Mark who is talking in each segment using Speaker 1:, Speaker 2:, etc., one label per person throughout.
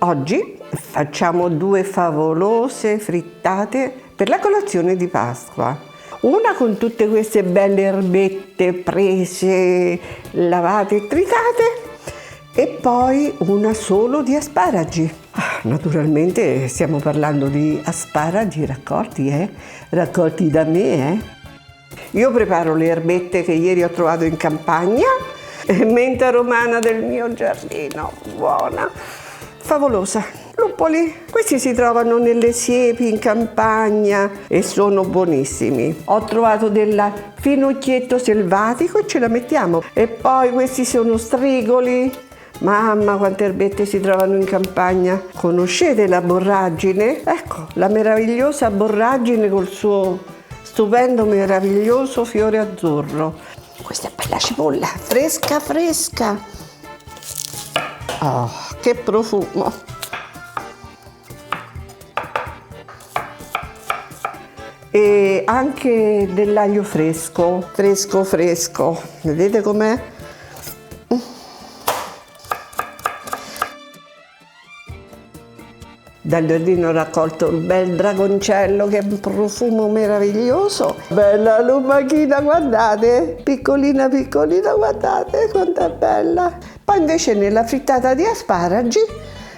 Speaker 1: Oggi facciamo due favolose frittate per la colazione di Pasqua. Una con tutte queste belle erbette prese, lavate e tritate, e poi una solo di asparagi. Naturalmente stiamo parlando di asparagi raccolti da me. Io preparo le erbette che ieri ho trovato in campagna, menta romana del mio giardino, buona, favolosa. Luppoli, questi si trovano nelle siepi in campagna e sono buonissimi. Ho trovato del finocchietto selvatico e ce la mettiamo. E poi questi sono strigoli. Mamma, quante erbette si trovano in campagna. Conoscete la borragine? Ecco, la meravigliosa borragine col suo stupendo, meraviglioso fiore azzurro. Questa è bella cipolla, fresca fresca. Oh, che profumo. E anche dell'aglio fresco, fresco. Vedete com'è? Dal giardino ho raccolto un bel dragoncello che ha un profumo meraviglioso. Bella lumachina, guardate, piccolina, guardate quanto è bella. Poi invece nella frittata di asparagi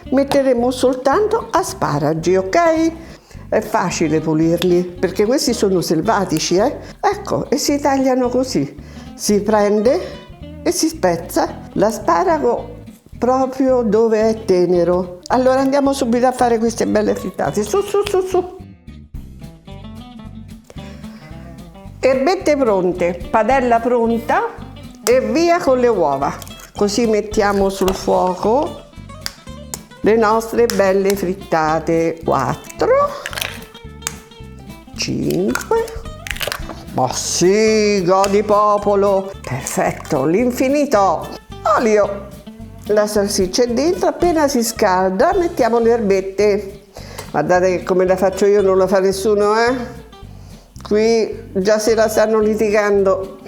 Speaker 1: metteremo soltanto asparagi, ok? È facile pulirli perché questi sono selvatici, Ecco, e si tagliano così. Si prende e si spezza l'asparago proprio dove è tenero. Allora andiamo subito a fare queste belle frittate. Su. Erbette pronte, padella pronta e via con le uova. Così mettiamo sul fuoco le nostre belle frittate. 4, 5. Ma sì, godi popolo. Perfetto, l'infinito. Olio. La salsiccia è dentro, appena si scalda mettiamo le erbette. Guardate che come la faccio io non la fa nessuno, Qui già se la stanno litigando.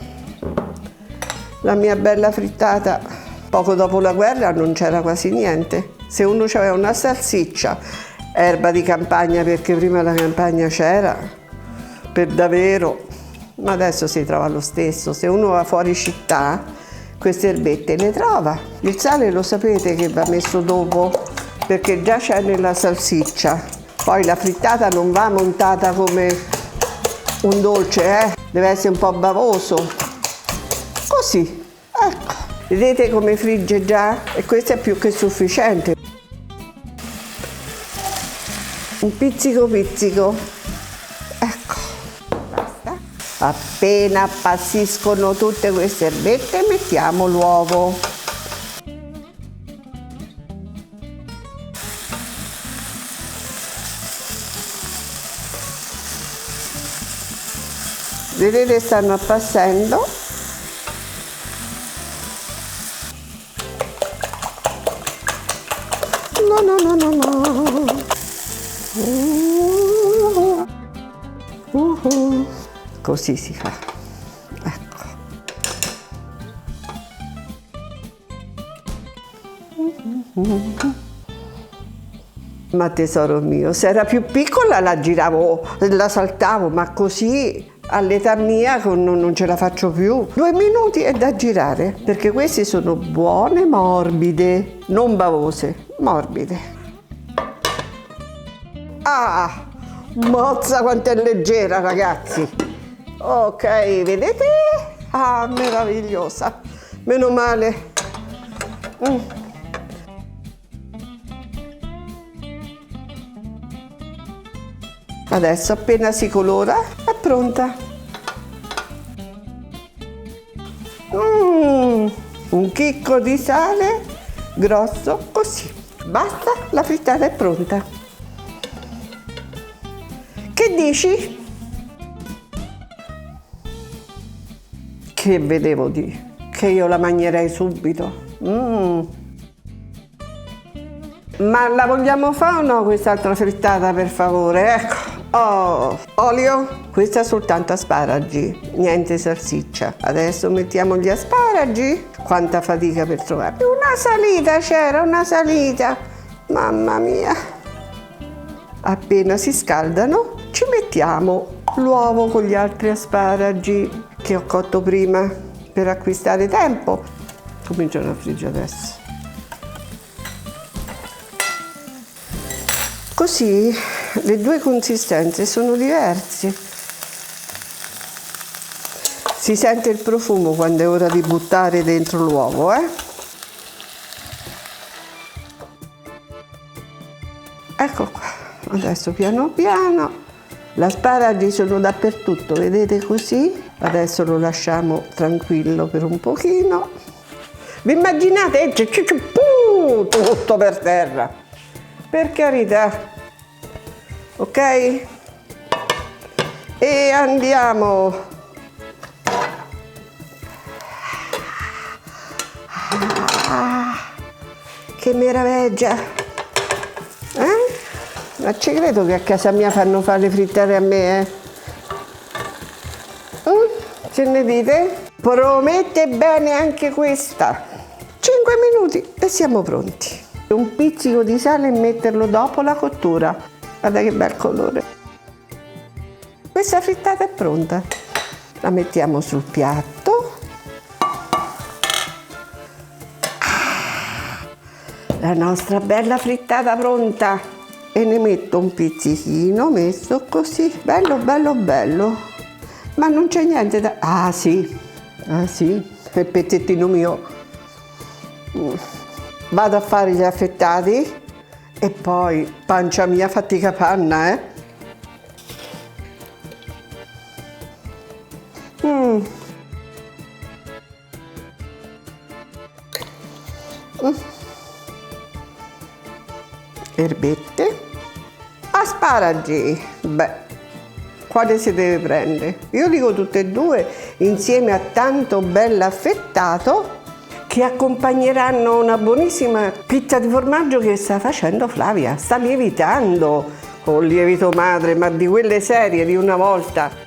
Speaker 1: La mia bella frittata. Poco dopo la guerra non c'era quasi niente. Se uno aveva una salsiccia, erba di campagna, perché prima la campagna c'era, per davvero, ma adesso si trova lo stesso. Se uno va fuori città, queste erbette le trova. Il sale lo sapete che va messo dopo perché già c'è nella salsiccia. Poi la frittata non va montata come un dolce, deve essere un po' bavoso. Così, ecco. Vedete come frigge già? E questo è più che sufficiente. Un pizzico. Ecco. Appena appassiscono tutte queste erbette mettiamo l'uovo. Vedete, stanno appassendo. No. Così si fa. Ecco. Ma tesoro mio, se era più piccola la giravo, la saltavo, ma così all'età mia non ce la faccio più. 2 minuti è da girare, perché queste sono buone, morbide, non bavose, morbide. Ah, mozza quanto è leggera, ragazzi. Ok, vedete? Ah, meravigliosa. Meno male. Adesso appena si colora è pronta. Un chicco di sale grosso così. Basta, la frittata è pronta. Che dici? Che vedevo che io la mangerei subito. Ma la vogliamo fare o no quest'altra frittata, per favore? Ecco. Oh, olio, questa è soltanto asparagi, niente salsiccia. Adesso mettiamo gli asparagi. Quanta fatica per trovare. Una salita c'era, una salita. Mamma mia! Appena si scaldano ci mettiamo l'uovo con gli altri asparagi che ho cotto prima per acquistare tempo. Cominciano a friggere adesso. Così le due consistenze sono diverse. Si sente il profumo quando è ora di buttare dentro l'uovo, Ecco qua, adesso piano piano. Gli asparagi sono dappertutto, vedete così? Adesso lo lasciamo tranquillo per un pochino. Vi immaginate? Tutto per terra. Per carità. Ok? E andiamo. Che meraviglia! Ma ci credo che a casa mia fanno fare le frittelle a me, Che ne dite? Promette bene anche questa. 5 minuti e siamo pronti. Un pizzico di sale e metterlo dopo la cottura. Guarda che bel colore. Questa frittata è pronta. La mettiamo sul piatto. La nostra bella frittata pronta. E ne metto un pizzichino, messo così, bello bello bello, ma non c'è niente da... Ah sì, il pezzettino mio. Vado a fare gli affettati e poi pancia mia fatica panna, Erbette. Asparagi, beh, quale si deve prendere? Io dico tutte e due insieme a tanto bell'affettato che accompagneranno una buonissima pizza di formaggio che sta facendo Flavia, sta lievitando con lievito madre, ma di quelle serie di una volta.